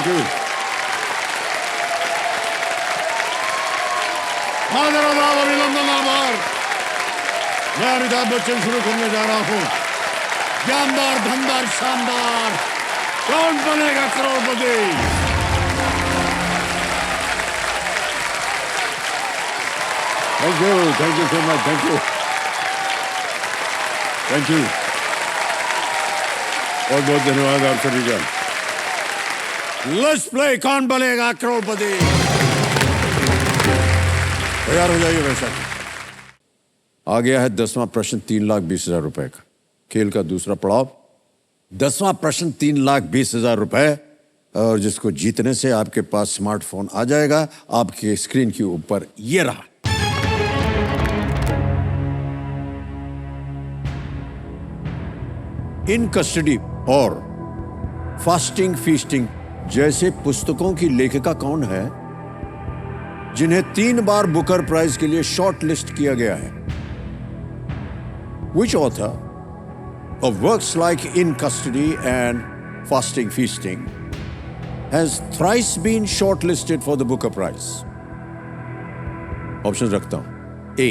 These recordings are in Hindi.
Thank you. अभिनंदन, आभार। मैं अमिताभ बच्चन शुरू करने जा रहा हूँ। जानदार, धनदार, शानदार, कौन बनेगा करोड़पति? Thank you so much, thank you. बहुत बहुत धन्यवाद आप सभी का। लेट्स प्ले कौन बनेगा करोड़पति। तैयार हो जाइए वैशाली। आ गया है 10वां प्रश्न 3,20,000 रुपए का। खेल का दूसरा पड़ाव। 10वां प्रश्न 3,20,000 रुपए, और जिसको जीतने से आपके पास स्मार्टफोन आ जाएगा। आपके स्क्रीन के ऊपर ये रहा। इन कस्टडी और फास्टिंग फीस्टिंग जैसे पुस्तकों की लेखिका कौन है जिन्हें 3 बार बुकर प्राइज के लिए शॉर्ट लिस्ट किया गया है? Which author of works like In Custody and Fasting Feasting has thrice been shortlisted for the Booker Prize? Option रखता हूं। A.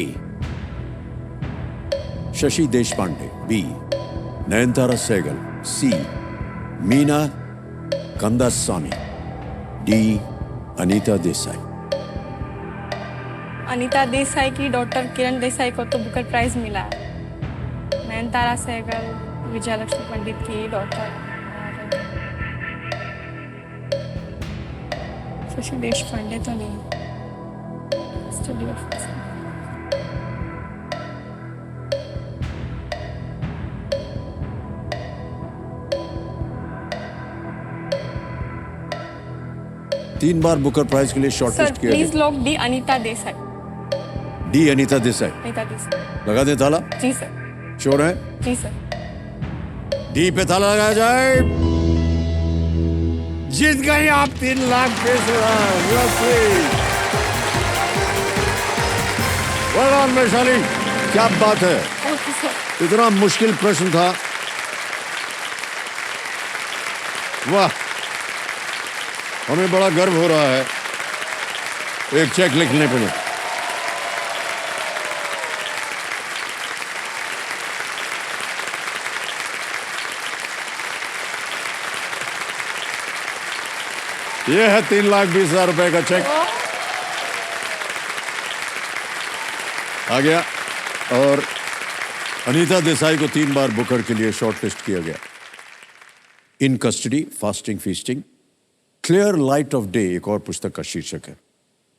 Shashi Deshpande, B. Nayantara Sehgal, C. Meena कंदास्वामी, D. Anita Desai. Anita Desai की डॉक्टर किरण देसाई को तो बुकर प्राइज मिला है। नयनतारा सहगल, विजयलक्ष्मी पंडित की डॉक्टर, शशि देशपांडे तो नहीं। तीन बार बुकर प्राइज के लिए शॉर्टलिस्ट किया please lock D Anita Desai. D Anita Desai. Anita Desai लगा दे ताला। जी सर। श्योर है? जी सर। डी पे ताला लगाया जाए। जीत गए आप 3,20,000। वैशाली, क्या बात है। इतना मुश्किल प्रश्न था। वाह, हमें बड़ा गर्व हो रहा है एक चेक लिखने पर। यह है 3,20,000 रुपए का चेक आ गया। और अनीता देसाई को 3 बार बुकर के लिए शॉर्टलिस्ट किया गया। इन custody, fasting feasting, clear light of day एक और पुस्तक का शीर्षक है,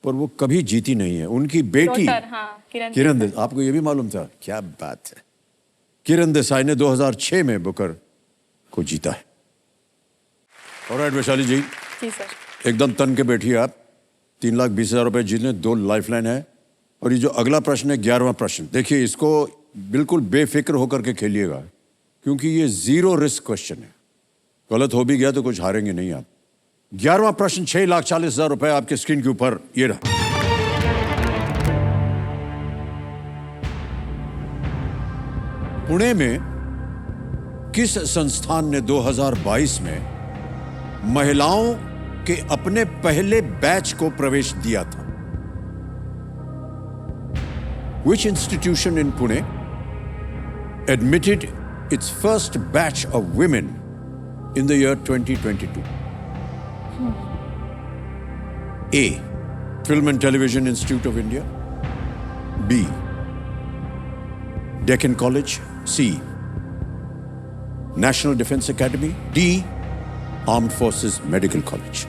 पर वो कभी जीती नहीं है। उनकी बेटी किरण देसाई, आपको ये भी मालूम था? क्या बात है। किरण देसाई ने 2006 में बुकर को जीता है। ऑलराइट वैशाली जी, सर। एकदम तन के बैठिए आप। 3,20,000 रुपए जीतने 2 लाइफलाइन है। और ये जो अगला प्रश्न है 11वां प्रश्न, देखिए इसको बिल्कुल बेफिक्र होकर के खेलिएगा, क्योंकि ये 0 रिस्क क्वेश्चन है। गलत हो भी गया तो कुछ हारेंगे नहीं आप। 11वां प्रश्न 6,40,000 रुपए आपके स्क्रीन के ऊपर ये रहा। पुणे में किस संस्थान ने 2022 में महिलाओं के अपने पहले बैच को प्रवेश दिया था? Which institution in Pune admitted its first batch of women in the year 2022? A. Film and Television Institute of India. B. Deccan College. C. National Defense Academy. D. Armed Forces Medical College.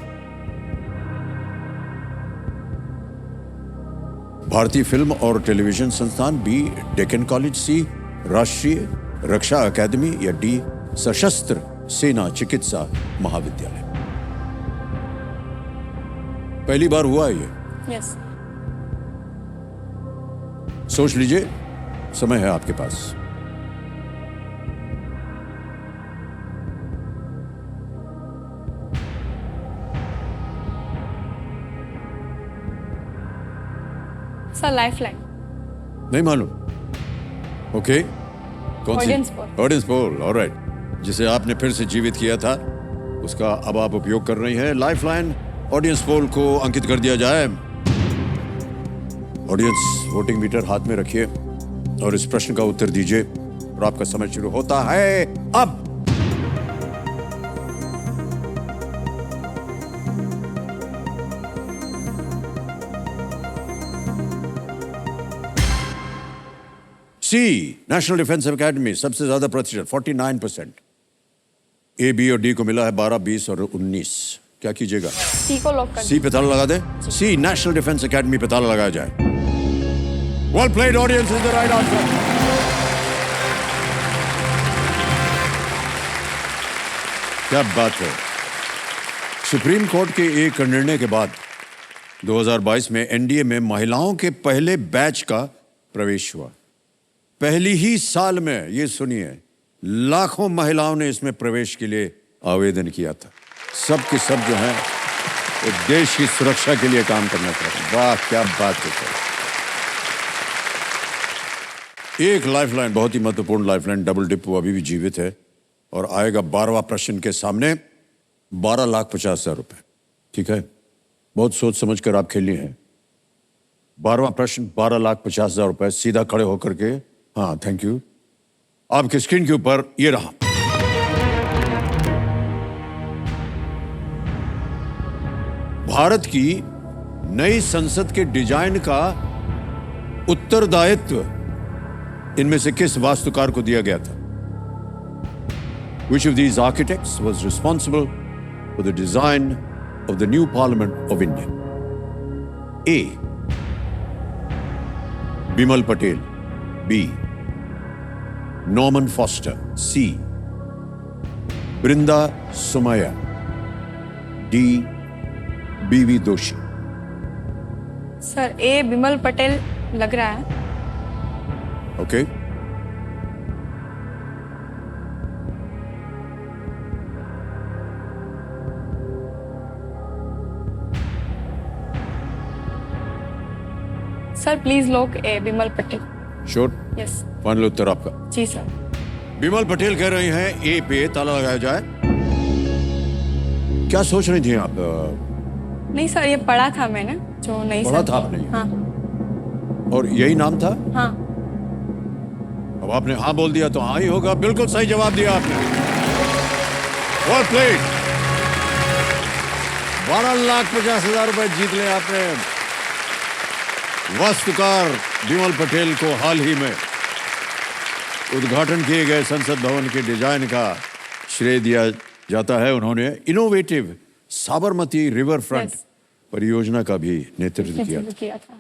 भारतीय फिल्म और टेलीविजन संस्थान, बी डेक्कन कॉलेज, सी राष्ट्रीय रक्षा अकादमी, या डी सशस्त्र सेना चिकित्सा महाविद्यालय। पहली बार हुआ है ये? यस। सोच लीजिए, समय है आपके पास। सर लाइफलाइन नहीं मालूम? ओके, कौन सी? Audience poll. Audience poll, all right. जिसे आपने फिर से जीवित किया था उसका अब आप उपयोग कर रही हैं। लाइफलाइन ऑडियंस पोल को अंकित कर दिया जाए। ऑडियंस वोटिंग मीटर हाथ में रखिए और इस प्रश्न का उत्तर दीजिए और आपका समय शुरू होता है अब। सी, नेशनल डिफेंस एकेडमी सबसे ज्यादा प्रतिशत 49%। ए, बी और डी को मिला है 12, 20 और 19। क्या कीजिएगा? सी को लॉक कर सी पे ताला लगा दे। सी, नेशनल डिफेंस एकेडमी पे ताला लगाया जाए। Well played audience, is the right answer. क्या बात है। सुप्रीम कोर्ट के एक निर्णय के बाद 2022 में एनडीए में महिलाओं के पहले बैच का प्रवेश हुआ। पहली ही साल में, ये सुनिए, लाखों महिलाओं ने इसमें प्रवेश के लिए आवेदन किया था। सब के सब जो हैं वो देश की सुरक्षा के लिए काम करना चाहते हैं। वाह, क्या बात है सर। एक लाइफलाइन, बहुत ही महत्वपूर्ण लाइफलाइन, डबल डिप, वो अभी भी जीवित है और आएगा 12वां प्रश्न के सामने 12,50,000 रुपए। ठीक है, बहुत सोच समझ कर आप खेली हैं। 12वां प्रश्न 12,50,000 रुपए। सीधा खड़े होकर के, हाँ थैंक यू, आपकी स्क्रीन के ऊपर ये रहा। भारत की नई संसद के डिजाइन का उत्तरदायित्व इनमें से किस वास्तुकार को दिया गया था? Which of these architects was responsible for the design of the new Parliament of India? A. Bimal Patel. B. Norman Foster. C. Brinda Somaya. D. B.V. Doshi. Sir A Bimal Patel लग रहा है। Okay. Sir please lock A Bimal Patel. Sure? Yes. Final उत्तर आपका? जी सर। बिमल पटेल कह रहे हैं ए पे ताला लगाया जाए। क्या सोच रही थी आप? नहीं सर, ये पढ़ा था मैंने, जो नहीं पढ़ा सर। था आपने? हाँ और यही नाम था? हाँ। अब आपने हाँ बोल दिया तो हाँ ही होगा। बिल्कुल सही जवाब दिया आपने। Well played. 12,50,000 रुपए जीत ले आपने। वास्तुकार बिमल पटेल को हाल ही में उद्घाटन किए गए संसद भवन के डिजाइन का श्रेय दिया जाता है। उन्होंने innovative Sabarmati river front Yes. परियोजना का भी नेतृत्व किया। किया था।